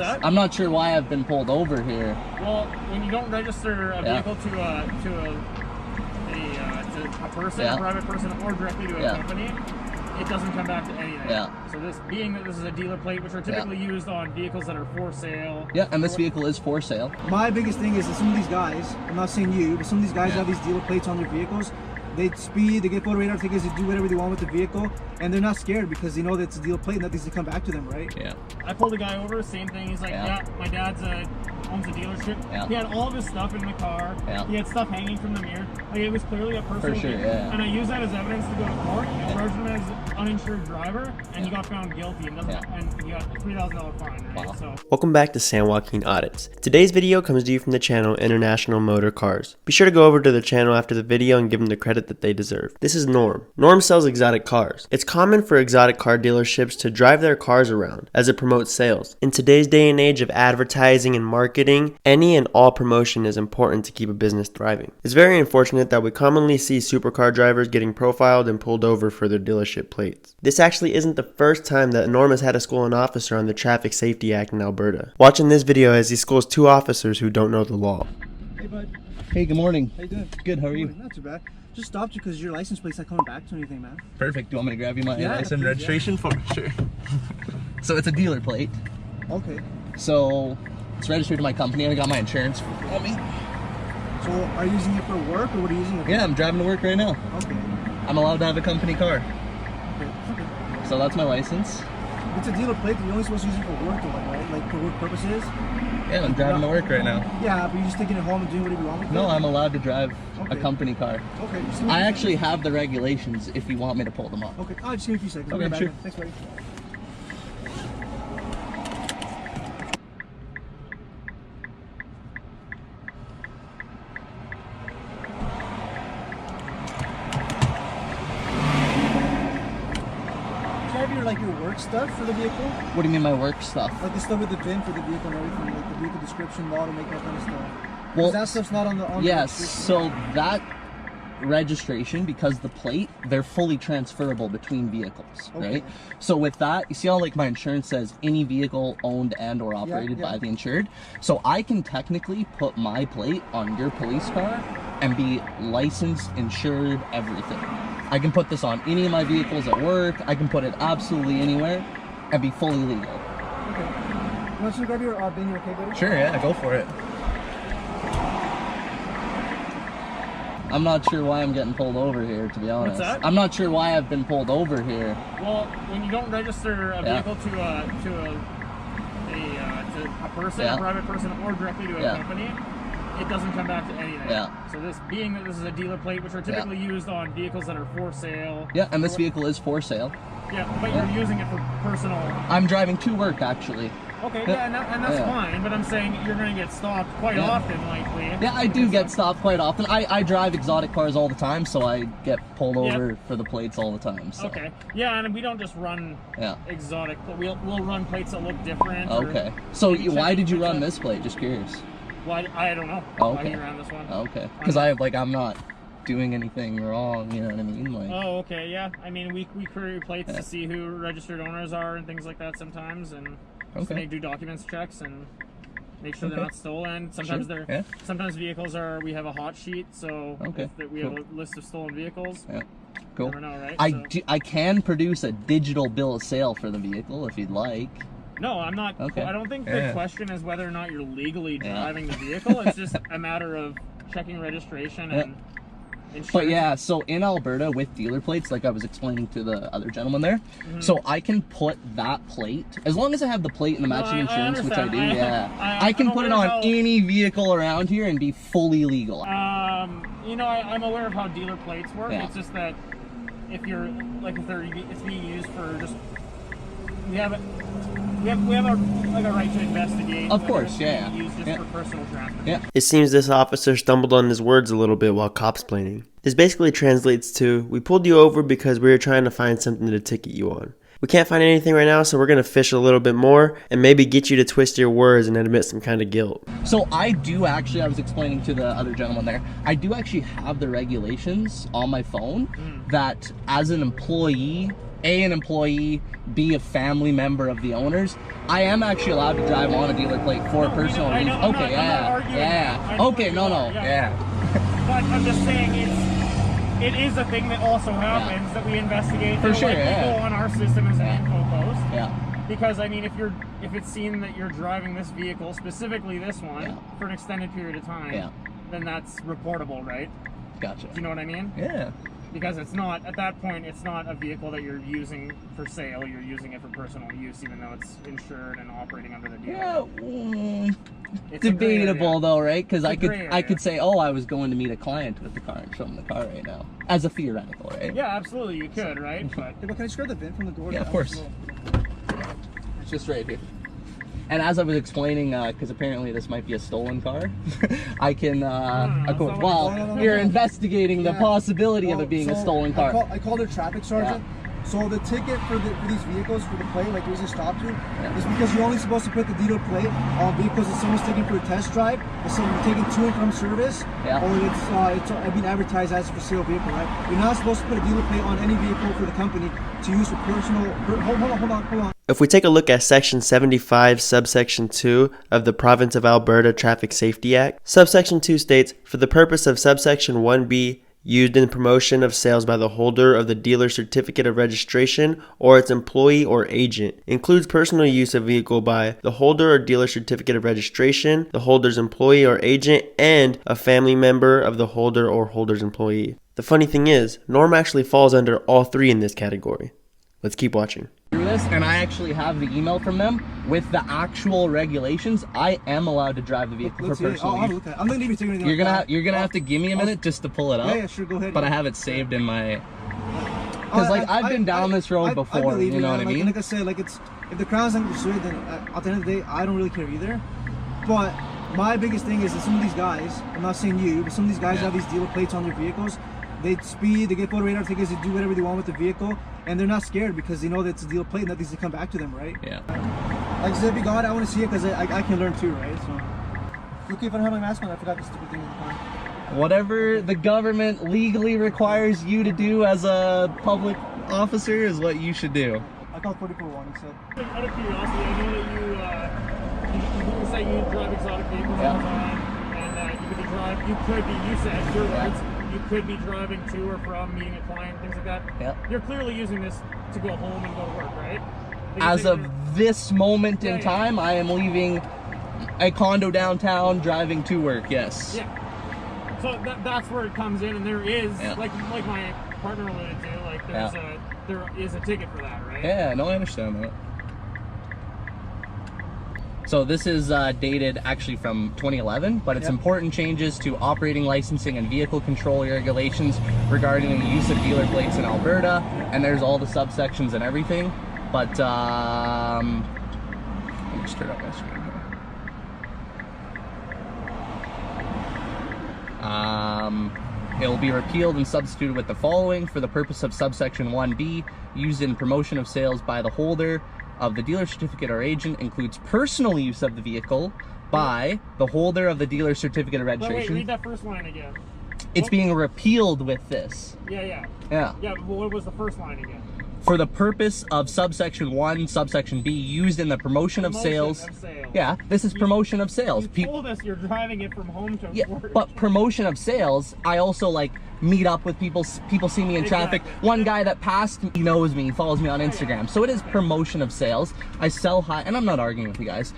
that? I'm not sure why I've been pulled over here. Well, when you don't register a vehicle to a person, a private person, or directly to a company, it doesn't come back to anything. So this is a dealer plate, which are typically used on vehicles that are for sale. And this vehicle is for sale. My biggest thing is that some of these guys, I'm not saying you, but some of these guys have these dealer plates on their vehicles. They speed, they get photo radar tickets, they do whatever they want with the vehicle, and they're not scared because they know that it's a dealer plate and nothing's to come back to them, right? I pulled a guy over, same thing. He's like, my dad's owns a dealership. He had all of his stuff in the car. He had stuff hanging from the mirror. Like, it was clearly a personal vehicle. And I used that as evidence to go to court and charge him as uninsured driver, and he got found guilty and he got a $3,000 fine, right? So. Welcome back to San Joaquin Audits. Today's video comes to you from the channel International Motor Cars. Be sure to go over to the channel after the video and give them the credit that they deserve. This is Norm. Norm sells exotic cars. It's common for exotic car dealerships to drive their cars around as it promotes sales. In today's day and age of advertising and marketing, any and all promotion is important to keep a business thriving. It's very unfortunate that we commonly see supercar drivers getting profiled and pulled over for their dealership plates. This actually isn't the first time that Norm has had to school an officer on the Traffic Safety Act in Alberta. Watch in this video as he schools 2 officers who don't know the law. Hey bud. Hey, good morning. How you doing? Good, how are you? Not too bad. Just stopped you because your license plate's not coming back to anything, man. Perfect. Do you want me to grab you my license please, registration for sure? So it's a dealer plate. Okay. So it's registered to my company. I got my insurance for me. So are you using it for work or what are you using it for? Yeah, I'm driving to work right now. Okay. I'm allowed to have a company car. Okay. So that's my license. It's a dealer plate, you're only supposed to use it for work, though, right? Like for work purposes? Yeah, I'm driving to work right now. Yeah, but you're just taking it home and doing whatever you want with it? No, I'm allowed to drive a company car. Okay. I actually have the regulations if you want me to pull them up. Okay, just give me a few seconds. Okay, sure. Thanks, buddy. Your work stuff for the vehicle? What do you mean my work stuff? Like the stuff with the VIN for the vehicle and everything, like the vehicle description, model, make that kind of stuff. Well, that stuff's not on the so that registration, because the plate, they're fully transferable between vehicles, right? So with that, you see how like my insurance says any vehicle owned and or operated by the insured? So I can technically put my plate on your police car and be licensed, insured, everything. I can put this on any of my vehicles at work. I can put it absolutely anywhere and be fully legal. Okay. You want to grab your bin, okay, buddy? Sure, yeah, go for it. I'm not sure why I'm getting pulled over here, to be honest. What's that? I'm not sure why I've been pulled over here. Well, when you don't register a vehicle to a person, a private person, or directly to a company, it doesn't come back to anything. So this is a dealer plate, which are typically used on vehicles that are for sale. And this vehicle is for sale. But you're using it for personal. I'm driving to work, actually. Okay, and that's fine, but I'm saying you're going to get stopped quite often, likely. Yeah, I do get stopped quite often. I drive exotic cars all the time, so I get pulled over for the plates all the time. So. Okay. Yeah, and we don't just run exotic, but we'll run plates that look different. Okay. So why did you run this plate? Just curious. Why? I don't know. Okay. Why you ran this one? Okay. Because I'm not doing anything wrong, you know what I mean? Like. Oh, okay, yeah. I mean, we query plates to see who registered owners are and things like that sometimes, and do documents checks and make sure they're not stolen. Sometimes sometimes vehicles are. We have a hot sheet, so we have a list of stolen vehicles. Yeah. Cool. You never know, right? I can produce a digital bill of sale for the vehicle if you'd like. No, I'm not. Okay. I don't think the question is whether or not you're legally driving the vehicle. It's just a matter of checking registration and insurance. But yeah, so in Alberta with dealer plates, like I was explaining to the other gentleman there, so I can put that plate, as long as I have the plate and the matching insurance, which I do, I can put it on any vehicle around here and be fully legal. You know, I'm aware of how dealer plates work. It's just that if it's being used for just, we have a right to investigate. Of course, Used just for personal transportation. It seems this officer stumbled on his words a little bit while copsplaining. This basically translates to, we pulled you over because we were trying to find something to ticket you on. We can't find anything right now, so we're going to fish a little bit more and maybe get you to twist your words and admit some kind of guilt. So I was explaining to the other gentleman there, I do actually have the regulations on my phone that as an employee A, an employee, B, a family member of the owners, I am actually allowed to drive on a dealer plate for personal reasons. Okay, yeah. Okay, no, yeah. But I'm just saying it is a thing that also happens that we investigate. For sure, like, yeah. Go on our system as an info post. Yeah. Because I mean, if it's seen that you're driving this vehicle, specifically this one, for an extended period of time, then that's reportable, right? Gotcha. Do you know what I mean? Yeah. Because it's not, at that point, it's not a vehicle that you're using for sale. You're using it for personal use, even though it's insured and operating under the dealer. Yeah. It's debatable though, right? Because I could say, oh, I was going to meet a client with the car and show them the car right now, as a theoretical, right? Yeah, absolutely, you could, right? But can I just grab the VIN from the door? Yeah, of course. It's just right here. And as I was explaining, because apparently this might be a stolen car, I can, you're investigating the possibility of it being a stolen car. I called a traffic sergeant. So the ticket for these vehicles, for the plate, like the reason it stopped you, is because you're only supposed to put the dealer plate on vehicles that someone's taking for a test drive, or someone's taking to and from service, or it's being advertised as a for sale vehicle, right? You're not supposed to put a dealer plate on any vehicle for the company to use for personal. Hold on. If we take a look at Section 75, Subsection 2 of the Province of Alberta Traffic Safety Act, Subsection 2 states, for the purpose of Subsection 1B, used in promotion of sales by the holder of the dealer certificate of registration or its employee or agent, includes personal use of vehicle by the holder or dealer certificate of registration, the holder's employee or agent, and a family member of the holder or holder's employee. The funny thing is, Norm actually falls under all three in this category. Let's keep watching. Through this, and I actually have the email from them with the actual regulations. I am allowed to drive the vehicle for personal use. I'm gonna leave you taking You're gonna have to give me a minute just to pull it up. Yeah, sure, go ahead. But I have it saved in my. Because I've been down this road before. You know what I mean? Like I said, like if the Crown's not pursued, then at the end of the day, I don't really care either. But my biggest thing is that some of these guys, I'm not saying you, but some of these guys have these dealer plates on their vehicles. They speed, they get photo radar tickets, they do whatever they want with the vehicle, and they're not scared because they know that it's a dealer plate and that needs to come back to them, right? Yeah. Like I said, if you got it, I want to see it because I can learn too, right? So, okay, if I don't have my mask on, I forgot the stupid thing in the car. Whatever the government legally requires you to do as a public officer is what you should do. I called 44-1, he said. Out of curiosity, I know that you say you drive exotic vehicles all the time, and you said, your words, you could be driving to or from, meeting a client, things like that. Yeah. You're clearly using this to go home and go to work, right? As of this moment in time, I am leaving a condo downtown, driving to work, yes. Yeah. So that's where it comes in, and there is, like my partner alluded to, like there is a ticket for that, right? Yeah, no, I understand that. So this is dated actually from 2011, but it's important changes to operating licensing and vehicle control regulations regarding the use of dealer plates in Alberta, and there's all the subsections and everything. But let me just turn up my screen here. It will be repealed and substituted with the following: for the purpose of subsection 1B, used in promotion of sales by the holder of the dealer certificate or agent, includes personal use of the vehicle by the holder of the dealer certificate of registration. Wait, read that first line again. It's being repealed with this. Yeah, but what was the first line again? For the purpose of subsection 1, subsection B, used in the promotion of sales. Yeah, this is promotion of sales. You told us you're driving it from home to work. But promotion of sales, I also like meet up with people see me in traffic. One guy that passed me, he knows me, he follows me on Instagram. So it is promotion of sales. I sell high, and I'm not arguing with you guys.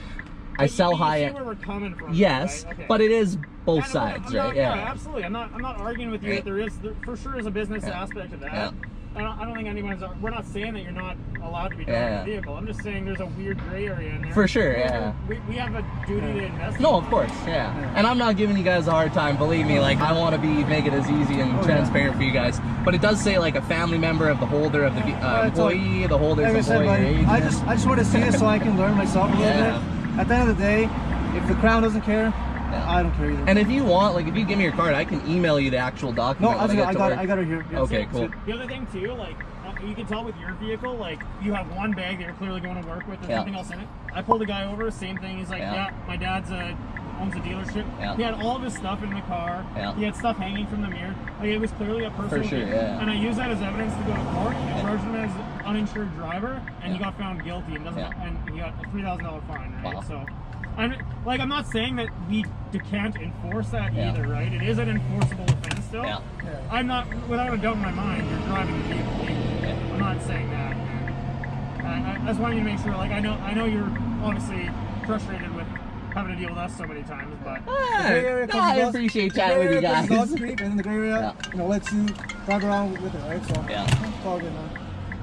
I sell high end. Where we're coming from, yes, right? Okay. But it is both sides, right? Yeah, absolutely. I'm not arguing with you that there for sure is a business aspect of that. Yeah. I don't think we're not saying that you're not allowed to be driving a vehicle. I'm just saying there's a weird gray area in there. For sure, yeah. We have a duty to investigate. No, of course, yeah. And I'm not giving you guys a hard time, believe me. Like, I want to make it as easy and transparent for you guys. But it does say like a family member of the holder of the employee, the holder's employee. I just want to see it so I can learn myself a little bit. At the end of the day, if the Crown doesn't care, I don't care either. And if you want, like, if you give me your card, I can email you the actual document. No, I got it here. Okay, cool. The other thing too, like, you can tell with your vehicle, like, you have one bag that you're clearly going to work with. There's nothing else in it. I pulled a guy over, same thing. He's like, my dad's owns the dealership. He had all of his stuff in the car. He had stuff hanging from the mirror. Like, it was clearly a personal thing. And I used that as evidence to go to court and charge him as uninsured driver, and he got found guilty and and he got a $3,000 fine, right? Wow. So I'm not saying that we can't enforce that either, right? It is an enforceable offense still. I'm not, without a doubt in my mind, you're driving the vehicle legally. I'm not saying that. I just wanted you to make sure, like, I know you're obviously frustrated with having to deal with us so many times, but I appreciate chatting with you guys. And then the gray area, lets you drive around with it, right? So it's all good, man.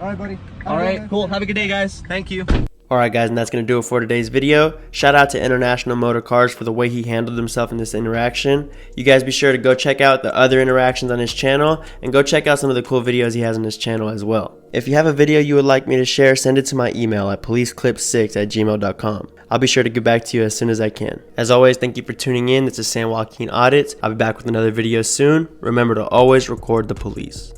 All right, buddy. All right, cool. Have a good day, guys. Thank you. Alright guys, and that's going to do it for today's video. Shout out to International Motor Cars for the way he handled himself in this interaction. You guys be sure to go check out the other interactions on his channel, and go check out some of the cool videos he has on his channel as well. If you have a video you would like me to share, send it to my email at policeclip6@gmail.com. I'll be sure to get back to you as soon as I can. As always, thank you for tuning in. This is San Joaquin Audits. I'll be back with another video soon. Remember to always record the police.